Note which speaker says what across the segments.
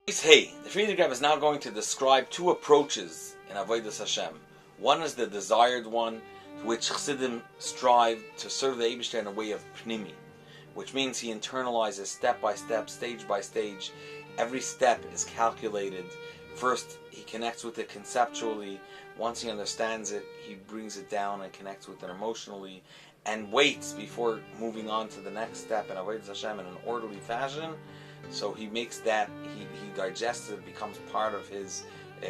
Speaker 1: Hey, the Friedrich Rebbe is now going to describe two approaches in Avodas Hashem. One is the desired one, to which Chassidim strive to serve the Eibishter in a way of pnimi, which means he internalizes step by step, stage by stage. Every step is calculated. First, he connects with it conceptually. Once he understands it, he brings it down and connects with it emotionally, and waits before moving on to the next step in Avodas Hashem in an orderly fashion. So he makes that, he digests it, becomes part of his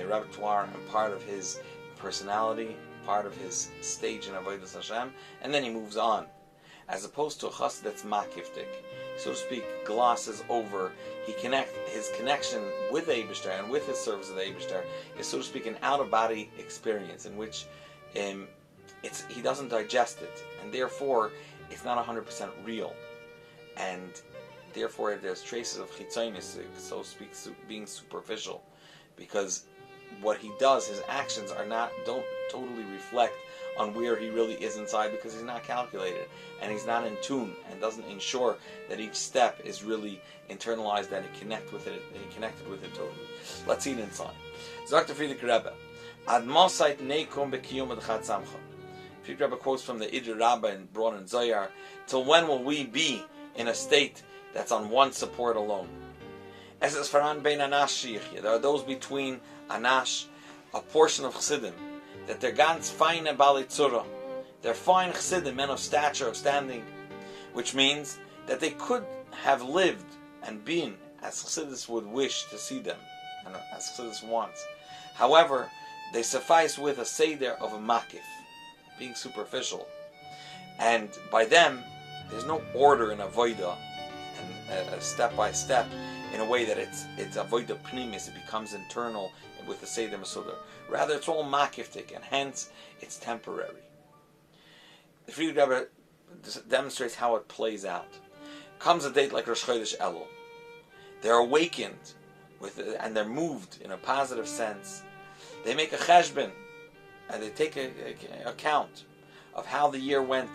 Speaker 1: repertoire and part of his personality, part of his stage in Avodas Hashem, and then he moves on. As opposed to a chassid that's makiftik, so to speak, glosses over. His connection with the Eibishter and with his service of the Eibishter is, so to speak, an out-of-body experience in which he doesn't digest it, and therefore it's not 100% real, and therefore there's traces of chitzonis, so to speak, being superficial, because what he does, his actions don't totally reflect on where he really is inside, because he's not calculated and he's not in tune and doesn't ensure that each step is really internalized, that he connected with it totally. Let's see it inside. Dr. Friedrich Rebbe, Ad Mosait Neikum Bekiyum Adchat Samcha. Friedrich Rebbe quotes from the Idr Rabbi and brought in Zoyar. Till when will we be in a state that's on one support alone? As is Faran Bein Anash, there are those between Anash, a portion of Chassidim, that they're ganz feine Bali Tzura. They're fine Chassidim, men of stature, of standing, which means that they could have lived and been as Chassidus would wish to see them, and as Chassidus wants. However, they suffice with a seder of a makif, being superficial. And by them, there's no order in avodah, and step by step, in a way that it's avodah pnimis, it becomes internal with the seder masudar. Rather, it's all makiftik, and hence it's temporary. The Friedrich Rebbe demonstrates how it plays out. Comes a date like Rosh Chodesh Elul. They're awakened and they're moved in a positive sense. They make a cheshbon and they take an account of how the year went,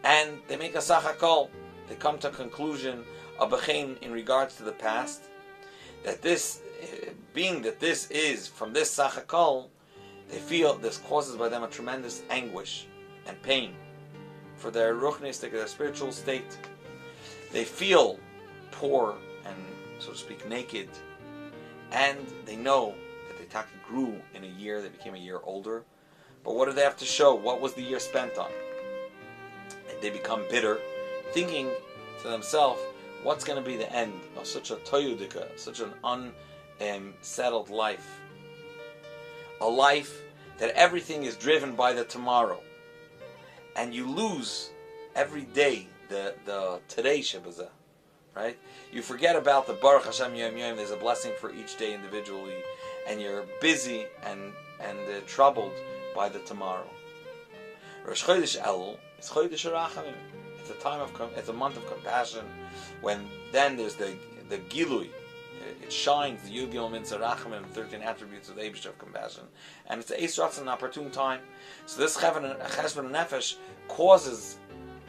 Speaker 1: and they make a sachakol. They come to a conclusion, a bechein, in regards to the past, that this, being that this is from this sachakol, they feel this causes by them a tremendous anguish and pain for their ruchnistik, their spiritual state. They feel poor and, so to speak, naked, and they know that they taka grew in a year, they became a year older. But what do they have to show? What was the year spent on? And they become bitter, thinking to themselves, what's going to be the end of such a toyudika, such an unsettled life? A life that everything is driven by the tomorrow, and you lose every day the today Shabbaza, right? You forget about the Baruch Hashem Yom Yom. There's a blessing for each day individually, and you're busy and troubled by the tomorrow. Rosh Chodesh Elul is Chodesh Rachamim. It's a month of compassion, when then there's the Gilui. It shines, the Yud Gilul Mitzvah Rachamim, 13 attributes of the Eibishter of compassion, and it's the Eis Ratzon, an opportune time. So this Cheshbon Nefesh causes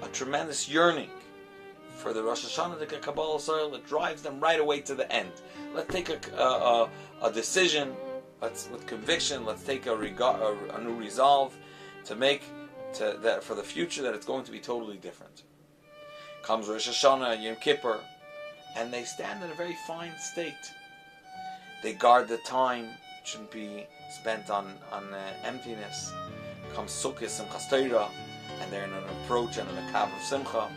Speaker 1: a tremendous yearning for the Rosh Hashanah, the Kabbalah soil. It drives them right away to the end. Let's take a decision. With conviction. Let's take a new resolve to make that for the future, that it's going to be totally different. Comes Rosh Hashanah, Yom Kippur, and they stand in a very fine state. They guard the time; it shouldn't be spent on emptiness. Comes Sukkot and Chastira, and they're in an approach and in a kav of Simcha,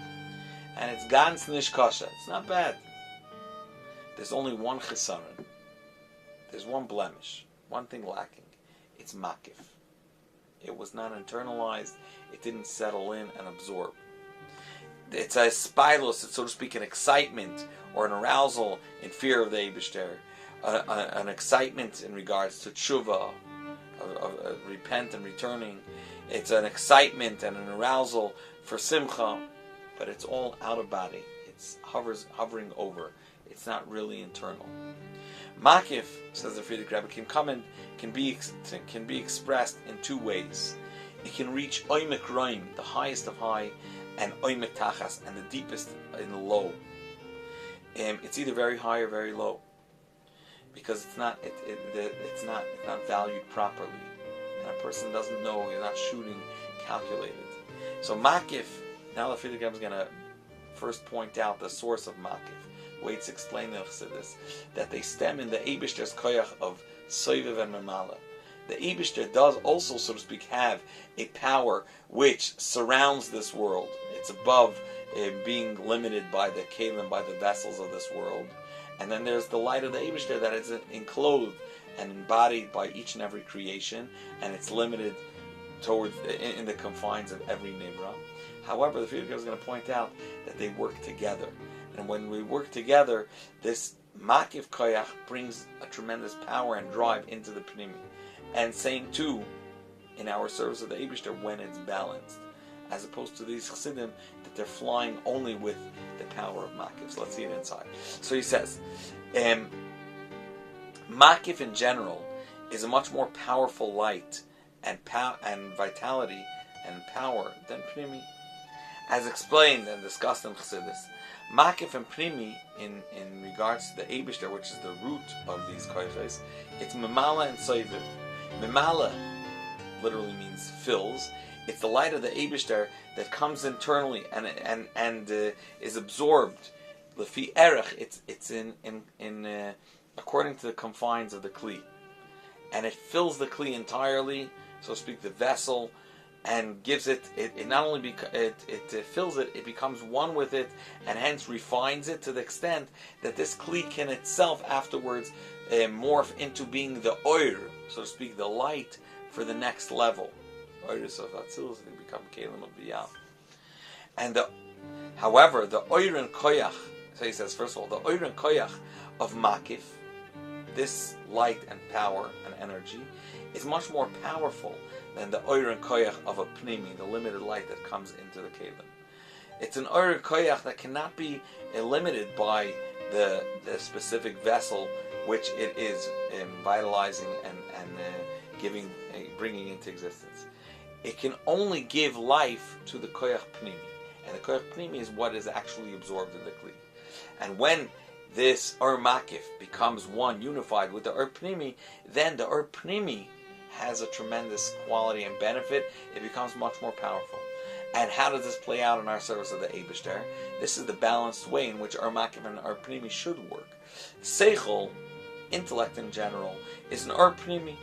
Speaker 1: and it's ganz nishkasha. It's not bad. There's only one chesaron. There's one blemish, one thing lacking. It's makif. It was not internalized. It didn't settle in and absorb. It's a spilos, it's, so to speak, an excitement or an arousal in fear of the Eibishter, an excitement in regards to tshuva, of repent and returning. It's an excitement and an arousal for simcha, but it's all out of body. It's hovering over. It's not really internal. Makif, says the Friedrich Rebbe, can be expressed in two ways. It can reach oimek roim, the highest of high, and oimek tachas, and the deepest in the low. It's either very high or very low. because it's not valued properly, and a person doesn't know, he's not shooting calculated. So makif, now the Frierdiker Rebbe is going to first point out the source of makif. The way it's explained in Chassidus, that they stem in the Eibishter's koyach of soiviv and memala. The Eibishter does also, so to speak, have a power which surrounds this world. It's above being limited by the kelim, by the vessels of this world. And then there's the light of the Eibishter that is enclosed and embodied by each and every creation, and it's limited towards in the confines of every nivra. However, the Frierdiker Rebbe is going to point out that they work together, and when we work together, this makif koyach brings a tremendous power and drive into the pnimi. And same too in our service of the Eibishter when it's balanced, as opposed to these chassidim that they're flying only with the power of makif. So let's see it inside. So he says, makif in general is a much more powerful light and vitality and power than pnimi. As explained and discussed in Chassidus, makif and pnimi in regards to the Eibishter, which is the root of these koyches, it's memala and soiviv. Memala literally means fills. It's the light of the Eibishter that comes internally and is absorbed. Lefi erech, it's in according to the confines of the kli, and it fills the kli entirely, so to speak, the vessel, and gives it not only it fills it, it becomes one with it, and hence refines it to the extent that this kli can itself afterwards morph into being the oir, so to speak, the light for the next level. Oiris of Atzilus, they become kelim of Biyam. And however, the oir and koyach, so he says, first of all, the oir and koyach of makif, this light and power and energy, is much more powerful than the oir and koyach of a pnimi, the limited light that comes into the kelim. It's an oir and koyach that cannot be limited by the specific vessel which it is vitalizing and bringing into existence. It can only give life to the koyach pnimi, and the koyach pnimi is what is actually absorbed in the kli. And when this or makif becomes one, unified with the or pnimi, then the or pnimi has a tremendous quality and benefit. It becomes much more powerful. And how does this play out in our service of the Eibishter? This is the balanced way in which our makif and our pnimi should work. Seichel, intellect in general, is an or pnimi.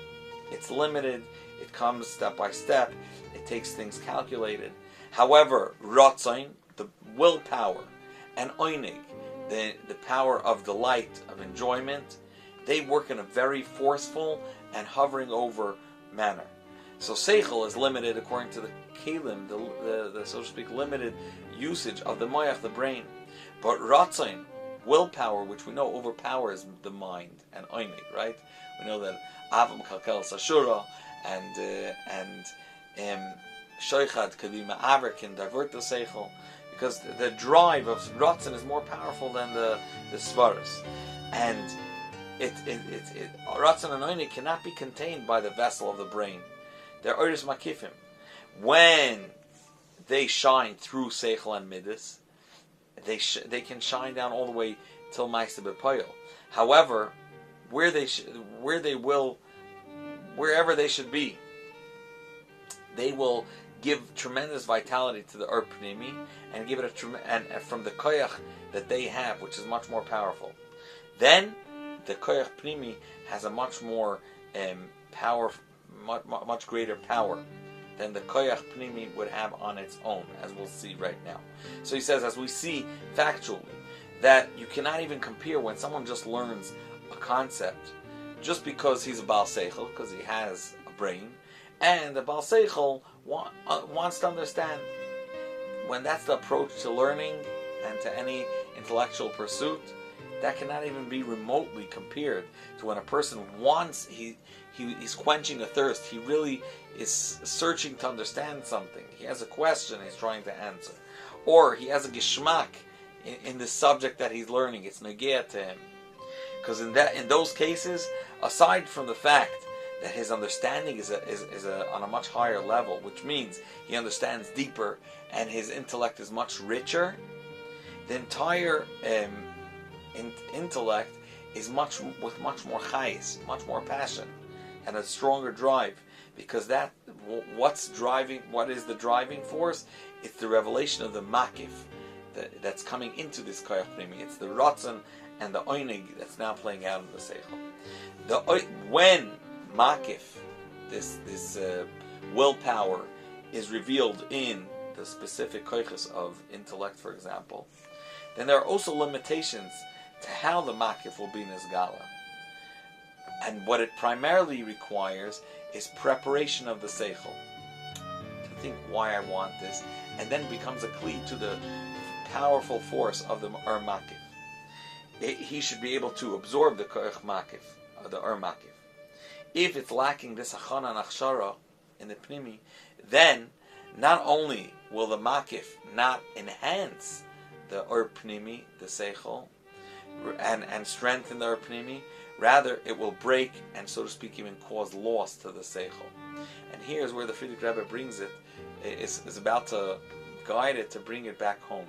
Speaker 1: It's limited. It comes step by step. It takes things calculated. However, Ratzain, the willpower, and Oinig, the power of delight, of enjoyment, they work in a very forceful and hovering over manner. So Seichel is limited according to the Kelim, the so to speak, limited usage of the Moyach, the brain. But Ratzain, willpower, which we know overpowers the mind, and Oinig, right? We know that Avam Kalkel Sashura and Shoichad Kadima Aver can divert the Seichel, because the drive of Ratzin is more powerful than the Svaras. And Ratzin and Oinig cannot be contained by the vessel of the brain. They're Oiris Makifim. When they shine through Seichel and Midas, they can shine down all the way till Ma'aseh B'Poyel. However, wherever they should be, they will give tremendous vitality to the Ur Pnimi and give it and from the koyach that they have, which is much more powerful. Then the koyach Pnimi has a much more much greater power than the koyach Pnimi would have on its own, as we'll see right now. So he says, as we see factually, that you cannot even compare when someone just learns a concept just because he's a Baal Seichel, because he has a brain, and the Baal Seichel wants to understand. When that's the approach to learning and to any intellectual pursuit, that cannot even be remotely compared to when a person wants, he's quenching a thirst, he really is searching to understand something, he has a question he's trying to answer, or he has a geschmack in the subject that he's learning, it's negea to him. Because in those cases, aside from the fact that his understanding is on a much higher level, which means he understands deeper and his intellect is much richer, the entire intellect is with much more chayis, much more passion, and a stronger drive, because what is the driving force? It's the revelation of the makif that's coming into this koyach pnimi. It's the ratzon and the oinig that's now playing out in the seichel. When makif, this willpower, is revealed in the specific koyches of intellect, for example, then there are also limitations to how the makif will be nizgala. And what it primarily requires is preparation of the seichel, to think why I want this, and then becomes a kli to the powerful force of the makif. He should be able to absorb the koyach makif, the makif. If it's lacking this achana and achshara in the pnimi, then not only will the makif not enhance the pnimi, the seichel, and strengthen the pnimi, rather it will break and, so to speak, even cause loss to the seichel. And here's where the Frierdiker Rebbe brings it, is about to guide it to bring it back home.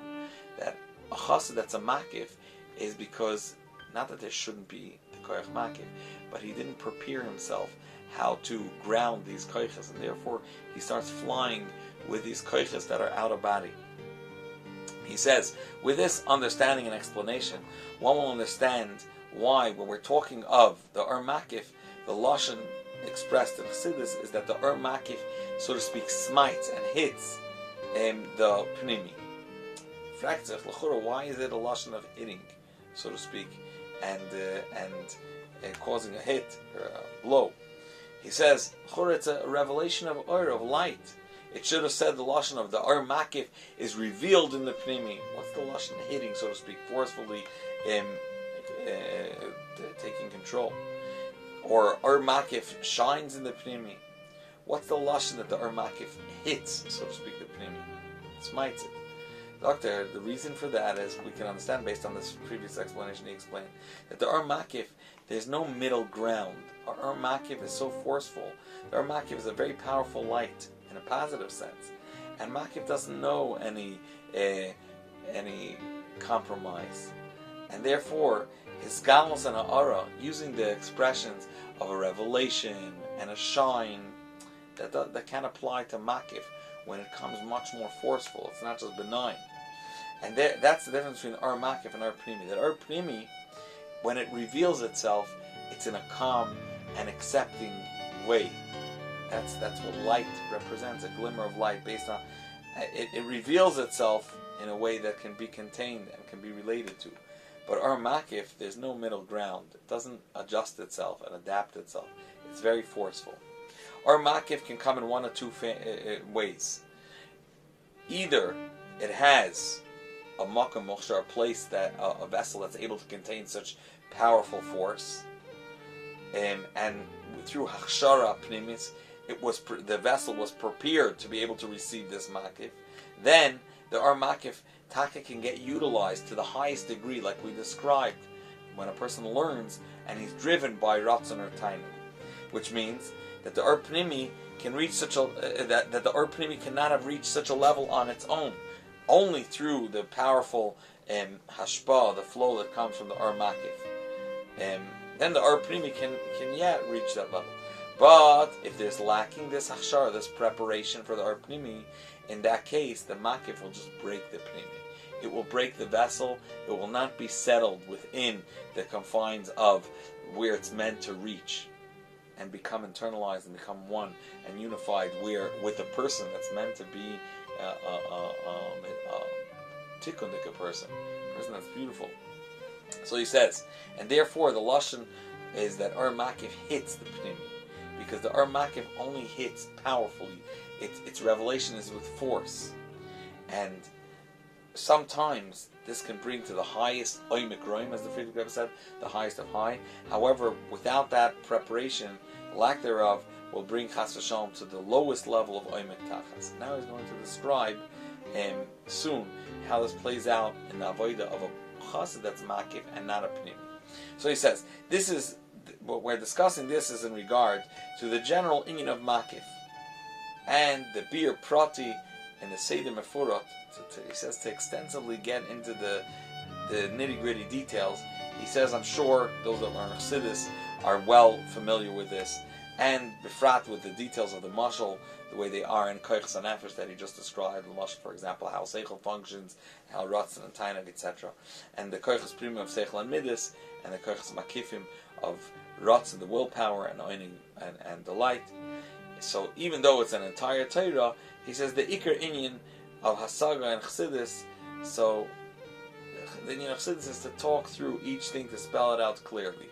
Speaker 1: That a chassid that's a makif is because, not that there shouldn't be the koyach makif, but he didn't prepare himself how to ground these koyches, and therefore he starts flying with these koyches that are out of body. He says, with this understanding and explanation, one will understand why, when we're talking of the makif, the lashon expressed in Chassidus is that the makif, so to speak, smites and hits the pnimi. Why is it a lashon of hitting, so to speak, and causing a hit or a blow? He says, it's a revelation of light. It should have said the lashon of the makif is revealed in the pnimi. What's the lashon? Hitting, so to speak, forcefully taking control. Or makif shines in the pnimi. What's the lashon that the makif hits, so to speak, the pnimi? Smites it. Doctor, the reason for that is, we can understand based on this previous explanation he explained, that the makif, there's no middle ground. Our makif is so forceful. The makif is a very powerful light in a positive sense, and makif doesn't know any compromise, and therefore his galus and ha'ara, using the expressions of a revelation and a shine, that can apply to makif when it comes much more forceful. It's not just benign. And that's the difference between our makif and our pnimi. That our pnimi, when it reveals itself, it's in a calm and accepting way. That's what light represents, a glimmer of light based on... It reveals itself in a way that can be contained and can be related to. But our makif, there's no middle ground. It doesn't adjust itself and adapt itself. It's very forceful. Our makif can come in one or two ways. Either it has a makam moksha, a place, that a vessel that's able to contain such powerful force, and through hachshara pnimis, the vessel was prepared to be able to receive this makif. Then the makif taka can get utilized to the highest degree, like we described, when a person learns and he's driven by ratzon or tainu, which means that the pnimi can reach such a that the pnimi cannot have reached such a level on its own, only through the powerful hashpa, the flow that comes from the makif. Then the pnimi can yet reach that level. But if there's lacking this hachshara, this preparation for the pnimi, in that case the makif will just break the pnimi. It will break the vessel. It will not be settled within the confines of where it's meant to reach, and become internalized and become one and unified with a person that's meant to be a tikkunik person that's beautiful. So he says, and therefore the lashon is that makif hits the pnimi, because the makif only hits powerfully. Its revelation is with force, and sometimes this can bring to the highest oimik roim, as the Frierdiker Rebbe said, the highest of high. However, without that preparation, lack thereof will bring chas v'shalom to the lowest level of oimik tachas. Now he's going to describe soon how this plays out in the avodah of a chassid that's makif and not a pnimi. So he says, this is what we're discussing. This is in regard to the general inyan of makif and the bir prati and the seder mefurot. He says to extensively get into the the nitty-gritty details. He says, I'm sure those that learn Chassidus are well familiar with this, and befrat with the details of the mashal, the way they are in Koichas HaNefesh that he just described, the mashal, for example, how Seichel functions, how Ratzon and Tainag, etc., and the Koichas Prima of Seichel and Midas, and the Koichas Makifim of Ratzon, the willpower, and Oining and delight. So even though it's an entire Torah, he says the Iker Inyan of Hasaga and Chassidus, so the Inyan of Chassidus is to talk through each thing to spell it out clearly.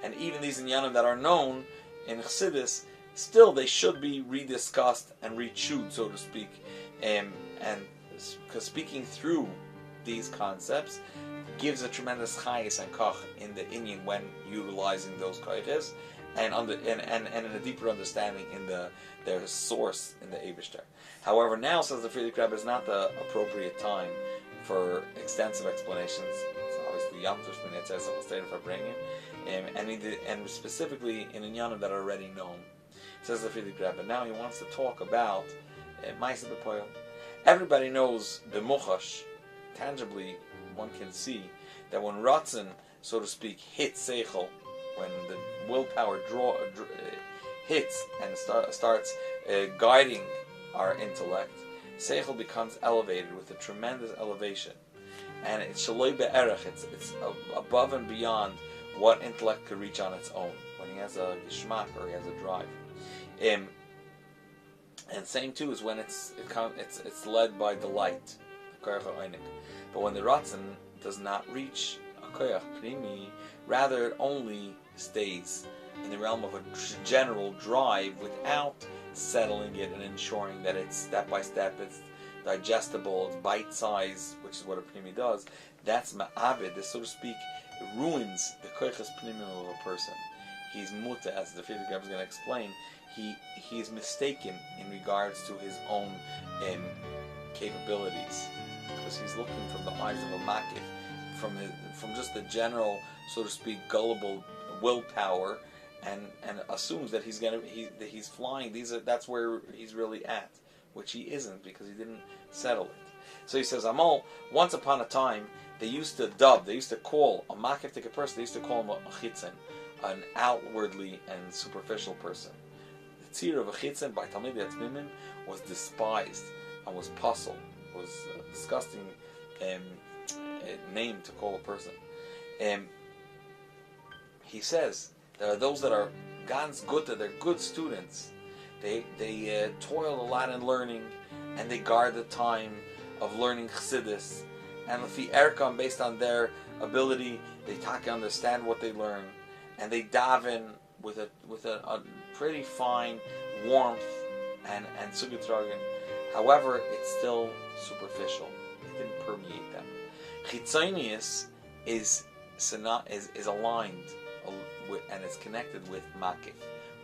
Speaker 1: And even these Inyanim that are known in Chassidus, still they should be rediscussed and rechewed, so to speak. And because speaking through these concepts gives a tremendous chayis and koch in the Inyan when utilizing those koiches, and in a deeper understanding in their source in the Eibishter. However, now, says the Previous Rebbe, is not the appropriate time for extensive explanations. It's obviously Yom Tov Shmini Atzeres that will stay for bringing, and specifically in Inyanim that are already known. Says the Previous Rebbe. Now he wants to talk about Ma'aseh B'Poel. Everybody knows the Muchash. Tangibly, one can see that when Ratzon, so to speak, hits Seichel, when the willpower hits and starts guiding our intellect, Seichel becomes elevated with a tremendous elevation, and it's shaloi be'erech. It's above and beyond what intellect could reach on its own when he has a geschmack or he has a drive. And same too is when it's led by delight, the koyach ha'oinik. But when the ratzon does not reach a koyach primi, rather it only stays in the realm of a general drive without settling it and ensuring that it's step by step, it's digestible, it's bite size, which is what a primi does. That's ma'abed. This, so to speak, ruins the koyachas primi of a person. He's muta, as the Previous Rebbe is going to explain. He is mistaken in regards to his own capabilities, because he's looking from the eyes of a makif, from just the general, so to speak, gullible willpower, and assumes that he's flying. That's where he's really at, which he isn't, because he didn't settle it. So he says, Amal, once upon a time, they used to call a makif person, they used to call him a chitzen, an outwardly and superficial person. The tzir of a chitzen by Talmidei Atmimim was despised and was puzzled, was a disgusting name to call a person. He says there are those that are ganz gute, they're good students. They toil a lot in learning, and they guard the time of learning Chassidus. And lefi erkam, based on their ability, they understand what they learn, and they daven with a pretty fine warmth and sugetragen. However, it's still superficial. It didn't permeate them. Chitzonius is aligned with, and is connected with makif,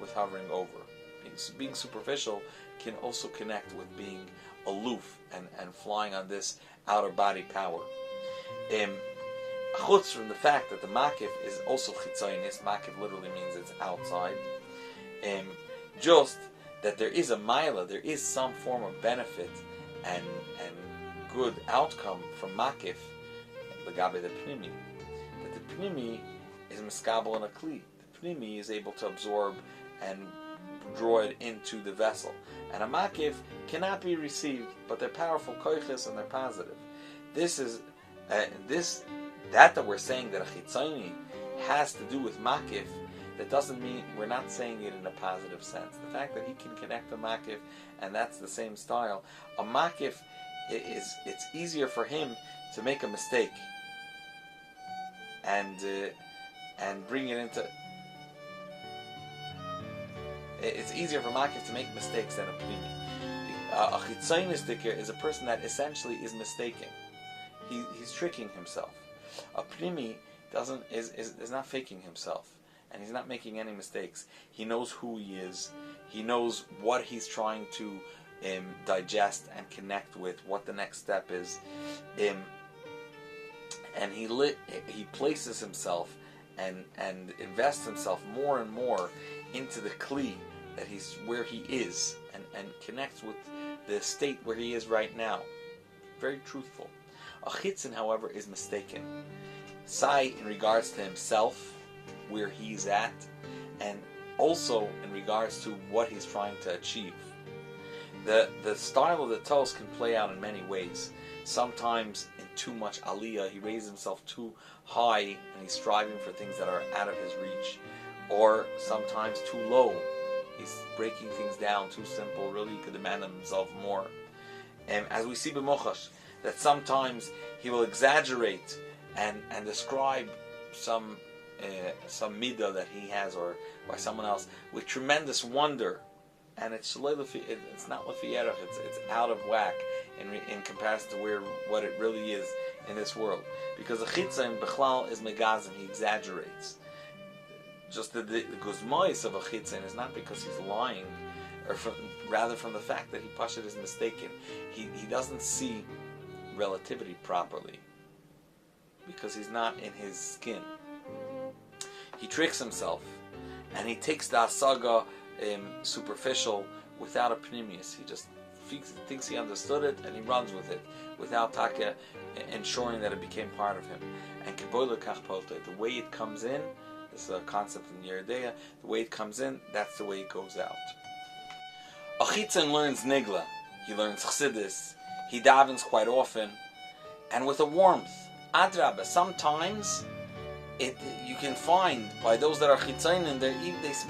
Speaker 1: with hovering over. Being superficial can also connect with being aloof and flying on this outer body power. Chutz from the fact that the makif is also chitzonius, makif literally means it's outside, just that there is a maila, there is some form of benefit and good outcome from makif, legabe the pnimi, that the pnimi is miskabel and a kli. The pnimi is able to absorb and draw it into the vessel, and a makif cannot be received, but they're powerful koiches and they're positive. This is that we're saying that a chitzoni has to do with makif. That doesn't mean we're not saying it in a positive sense. The fact that he can connect a makif, and that's the same style. A makif it's easier for him to make a mistake and bring it into. It's easier for makif to make mistakes than a pnimi. A chitzonistic is a person that essentially is mistaken. He's tricking himself. A pnimi is not faking himself, and he's not making any mistakes. He knows who he is. He knows what he's trying to digest and connect with, what the next step is, and he places himself and invests himself more and more into the kli that he's where he is, and connects with the state where he is right now. Very truthful. A chitzon, however, is mistaken. Sai in regards to himself, where he's at, and also in regards to what he's trying to achieve. The style of the toast can play out in many ways. Sometimes in too much aliyah, he raises himself too high and he's striving for things that are out of his reach. Or sometimes too low. He's breaking things down, too simple. Really, he could demand of himself more. And as we see b'mochash, that sometimes he will exaggerate and describe some midah that he has or by someone else with tremendous wonder, and it's not lefi erech, it's out of whack in comparison to what it really is in this world. Because the chitzon b'chlal is megazim, he exaggerates. Just the guzmois of a chitzon is not because he's lying, or rather from the fact that he pashut is mistaken. He doesn't see relativity properly because he's not in his skin. He tricks himself, and he takes the asaga superficial without a pnimius. He just thinks he understood it and he runs with it without taka ensuring that it became part of him. And the way it comes in, this is a concept in Yeridea, the way it comes in, that's the way it goes out. A chitzon learns nigla, he learns chassidus, he davens quite often, and with a warmth. Adrabah, sometimes you can find by those that are chitzonim, they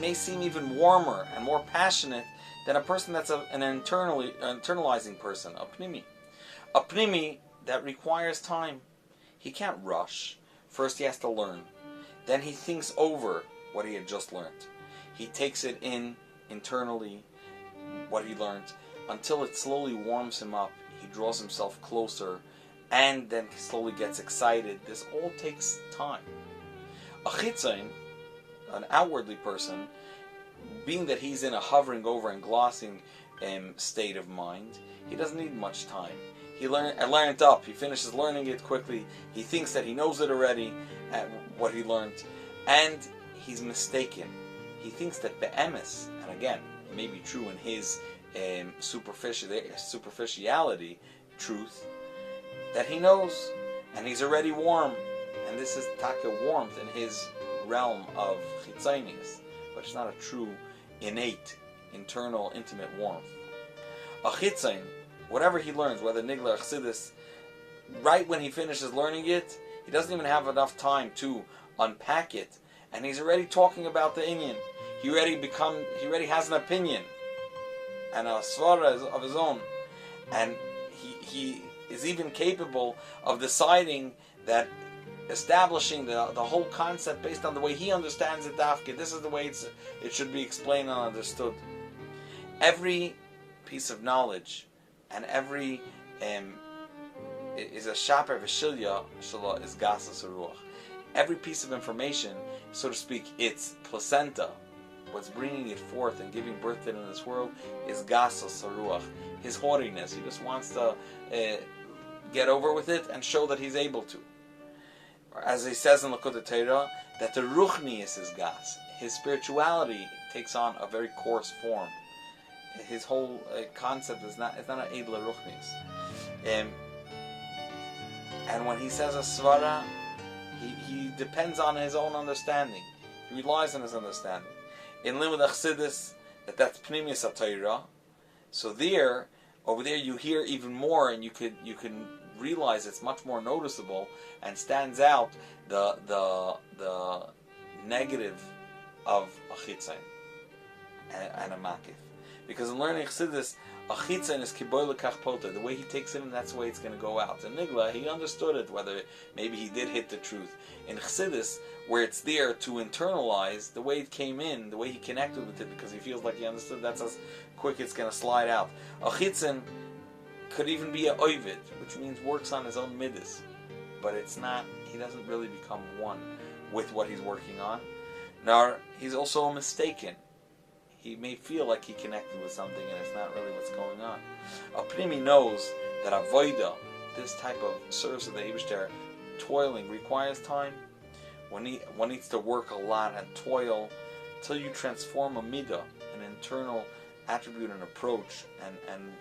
Speaker 1: may seem even warmer and more passionate than a person that's an internalizing person, a pnimi. A pnimi that requires time. He can't rush. First he has to learn. Then he thinks over what he had just learned. He takes it in internally, what he learned, until it slowly warms him up. He draws himself closer, and then he slowly gets excited. This all takes time. A chitzon, an outwardly person, being that he's in a hovering over and glossing state of mind, he doesn't need much time. He learned up. He finishes learning it quickly. He thinks that he knows it already, what he learned, and he's mistaken. He thinks that be'emes, and again, it may be true in his superficiality, truth, that he knows, and he's already warm. And this is taka warmth in his realm of chitzonius, but it's not a true, innate, internal, intimate warmth. A chitzon, whatever he learns, whether nigla or chassidus, right when he finishes learning it, he doesn't even have enough time to unpack it, and he's already talking about the inyan. He already has an opinion and a svara of his own, and he is even capable of deciding that, establishing the whole concept based on the way he understands it. Dafke, this is the way it should be explained and understood. Every piece of knowledge and every is a shaper v'shilya shala is gasas ruach. Every piece of information, so to speak, its placenta, what's bringing it forth and giving birth to it in this world, is gasas ruach. His haughtiness. He just wants to get over with it and show that he's able to. As he says in Likkutei, that the ruchnius is gas. His spirituality takes on a very coarse form. His whole concept is not an edla ruchnius. And when he says a svara, he depends on his own understanding. He relies on his understanding. In limud chassidus, that's pnimius atayra. So over there, you hear even more, and you can realize it's much more noticeable and stands out the negative of a chitzon and a makif. Because in learning chassidus, a chitzon is kiboy lekach pota. The way he takes it in, that's the way it's going to go out. In nigla, he understood it, whether maybe he did hit the truth. In chassidus, where it's there to internalize, the way it came in, the way he connected with it, because he feels like he understood, that's how quick it's going to slide out. A chitzon could even be a oivid, which means works on his own midas, but it's not. He doesn't really become one with what he's working on. Nor he's also mistaken. He may feel like he connected with something, and it's not really what's going on. A pnimi knows that avoida, this type of service of the Eibishter, toiling, requires time. One needs to work a lot and toil until you transform a midah, an internal attribute and approach, and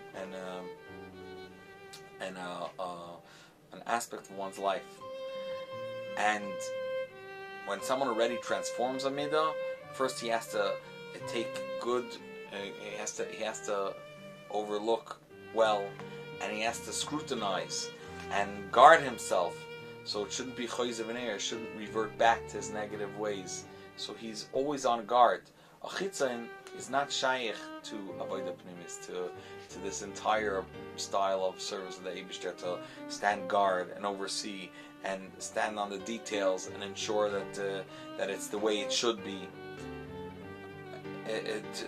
Speaker 1: an aspect of one's life. And when someone already transforms a midah, first he has to take good, he has to overlook well, and he has to scrutinize and guard himself, so it shouldn't be choizev and it shouldn't revert back to his negative ways. So he's always on guard. A chitzon is not shaykh to avodah pnimis, to this entire style of service of the Eibishter, to stand guard and oversee and stand on the details and ensure that it's the way it should be.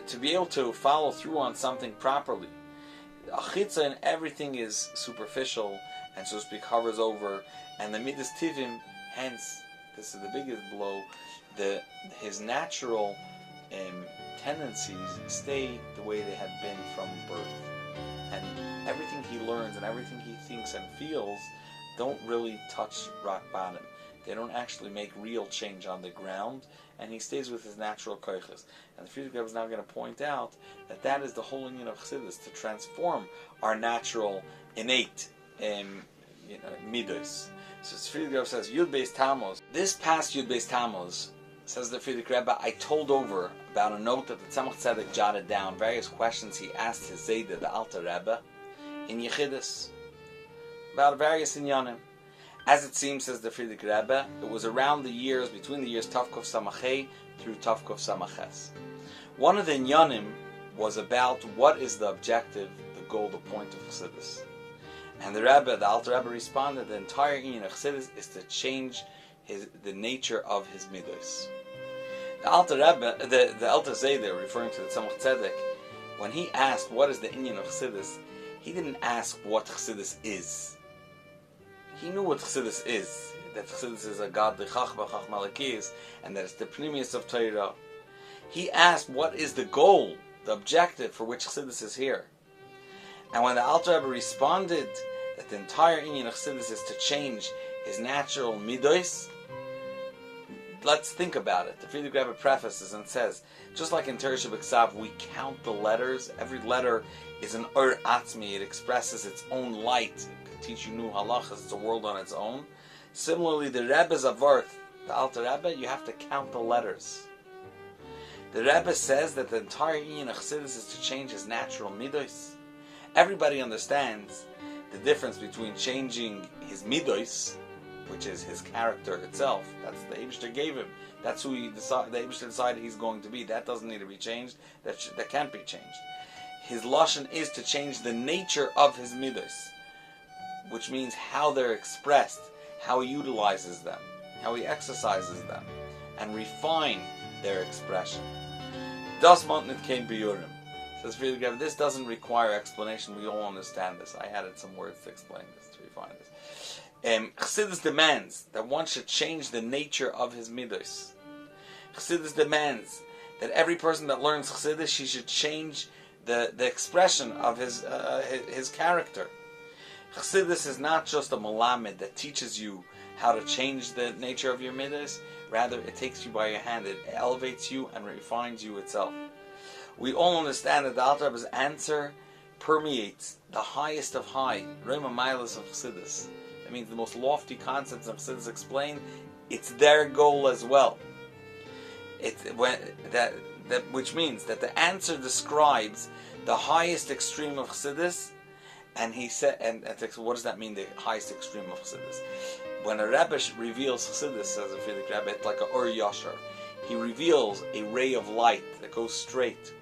Speaker 1: To be able to follow through on something properly. A chitzon, everything is superficial and, so to speak, hovers over, and the midas tivim, hence, this is the biggest blow, his natural tendencies stay the way they had been from birth. And everything he learns and everything he thinks and feels don't really touch rock bottom. They don't actually make real change on the ground, and he stays with his natural koiches. And the Friedrich Rebbe is now going to point out that is the whole union of Chassidus, to transform our natural, innate midos. So the Friedrich Rebbe says, Yud Beis Tammuz. This past Yud Beis Tammuz, says the Friedrich Rebbe, I told over about a note that the Tzemach Tzedek jotted down, various questions he asked his Zayda, the Alter Rebbe, in Yechidus, about various inyanim. As it seems, says the Friedrich Rebbe, it was around between the years Tavkov Samachay through Tavkov Samaches. One of the inyanim was about what is the objective, the goal, the point of Chassidus. And the Alter Rebbe responded, the entire inyan of Chassidus is to change the nature of his midos. The Alter Rebbe, the Alter Zayda, referring to the Tzemach Tzedek, when he asked what is the inyan of Chassidus, he didn't ask what Chassidus is. He knew what Chassidus is, that Chassidus is a godly chachma, chachma lekiyos, and that it's the pnimius of Torah. He asked what is the goal, the objective for which Chassidus is here. And when the Alter Rebbe responded that the entire inyan of Chassidus is to change his natural midos, let's think about it. The Friedrich Rebbe prefaces and says, just like in Torah Shebeksav, we count the letters. Every letter is an ur atzmi. It expresses its own light. It can teach you new halachas. It's a world on its own. Similarly, the Rebbe's avarth, the Alter Rebbe, you have to count the letters. The Rebbe says that the entire inyan of Chassidus is to change his natural midos. Everybody understands the difference between changing his midos, which is his character itself. That's the Eibishter gave him. That's who the Eibishter decided he's going to be. That doesn't need to be changed. That can't be changed. His lashon is to change the nature of his midos, which means how they're expressed, how he utilizes them, how he exercises them, and refine their expression. Das Montnit came Biurim. Says Friedrich Rebbe, this doesn't require explanation. We all understand this. I added some words to explain this, to refine this. Chassidus demands that one should change the nature of his midos. Chassidus demands that every person that learns Chassidus, she should change the expression of his character. Chassidus is not just a malamed that teaches you how to change the nature of your midos. Rather, it takes you by your hand. It elevates you and refines you itself. We all understand that the Alter Rebbe's answer permeates the highest of high, Rema Milas of Chassidus. That means the most lofty concepts of Chassidus explained. It's their goal as well. Which means that the answer describes the highest extreme of Chassidus, and he said, and what does that mean? The highest extreme of Chassidus. When a Rebbe reveals Chassidus, says the Friedrich Rebbe, it's like a Ur Yashar. He reveals a ray of light that goes straight,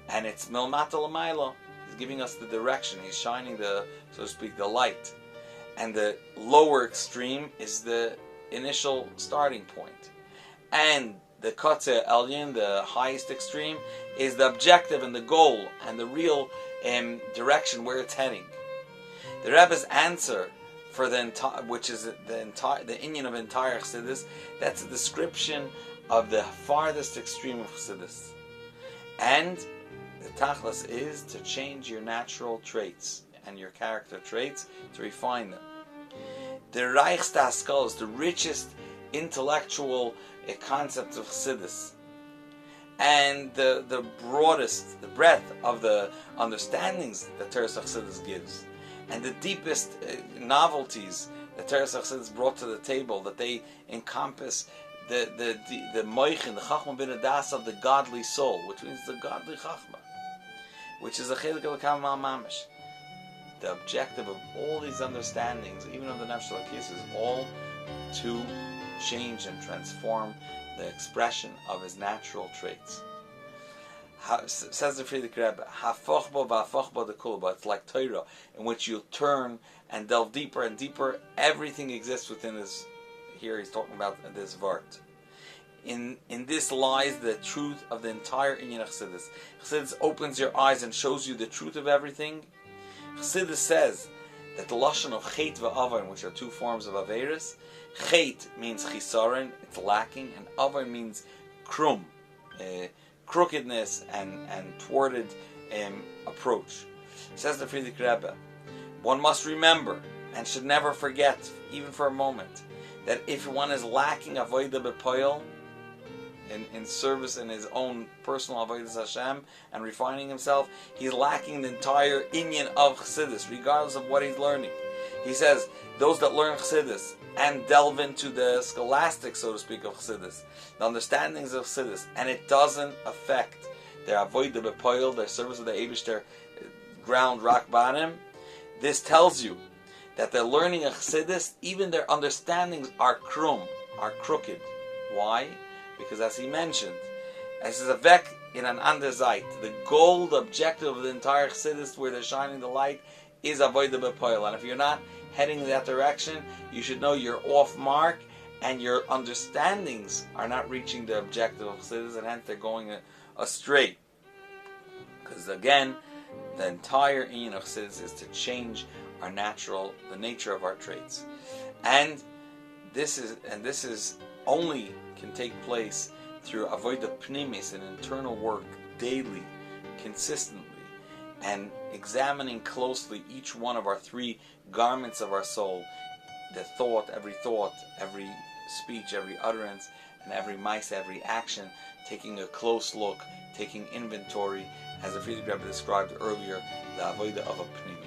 Speaker 1: and it's Milmata L'mayla. He's giving us the direction. He's shining the, so to speak, the light. And the lower extreme is the initial starting point. And the Kotze Elyon, the highest extreme, is the objective and the goal and the real direction where it's heading. The Rebbe's answer for the entire, which is the inyan of entire Chassidus, that's a description of the farthest extreme of Chassidus. And the tachlis is to change your natural traits and your character traits, to refine them. The reichste Haskell is the richest intellectual concept of Chassidus, and the broadest, the breadth of the understandings that Teres Chassidus gives, and the deepest novelties that Teres Chassidus brought to the table, that they encompass the moichin, the chachma bin das of the godly soul, which means the godly chachma, which is a chelik elokam al mamish. The objective of all these understandings, even of the Nefesh Elokis, is all to change and transform the expression of his natural traits. Says the Previous Lubavitcher Rebbe, "Hafochbo v'afochbo dekulba." It's like Torah, in which you turn and delve deeper and deeper. Everything exists within this. Here he's talking about this vart. In this lies the truth of the entire inyan of Chassidus. Chassidus opens your eyes and shows you the truth of everything. Chassidus says that the lashon of chet v'avayin, which are two forms of averis, chet means chisaron, it's lacking, and avayin means krum, crookedness and thwarted approach. Says the Previous Lubavitcher Rebbe, one must remember and should never forget, even for a moment, that if one is lacking avodah b'poil, in service in his own personal avodas Hashem and refining himself, he's lacking the entire inyan of Chassidus, regardless of what he's learning. He says, those that learn Chassidus and delve into the scholastic, so to speak, of Chassidus, the understandings of Chassidus, and it doesn't affect their avodah b'poil, their service of the Eibishter, ground rock bottom, this tells you that they're learning a Chassidus, even their understandings are krum, are crooked. Why? Because as he mentioned, as is a vek in an anderzeit, the goal, the objective of the entire Chassidus, where they're shining the light, is avodah b'poil. And if you're not heading in that direction, you should know you're off mark, and your understandings are not reaching the objective of Chassidus, and hence they're going astray. Because again, the entire inyan of Chassidus is to change our the nature of our traits, and this is only can take place through avodah pnimis, an internal work, daily, consistently, and examining closely each one of our three garments of our soul, every thought, every speech, every utterance, and every maisa, every action, taking a close look, taking inventory, as the Previous Rebbe described earlier, the avodah of a pnimi.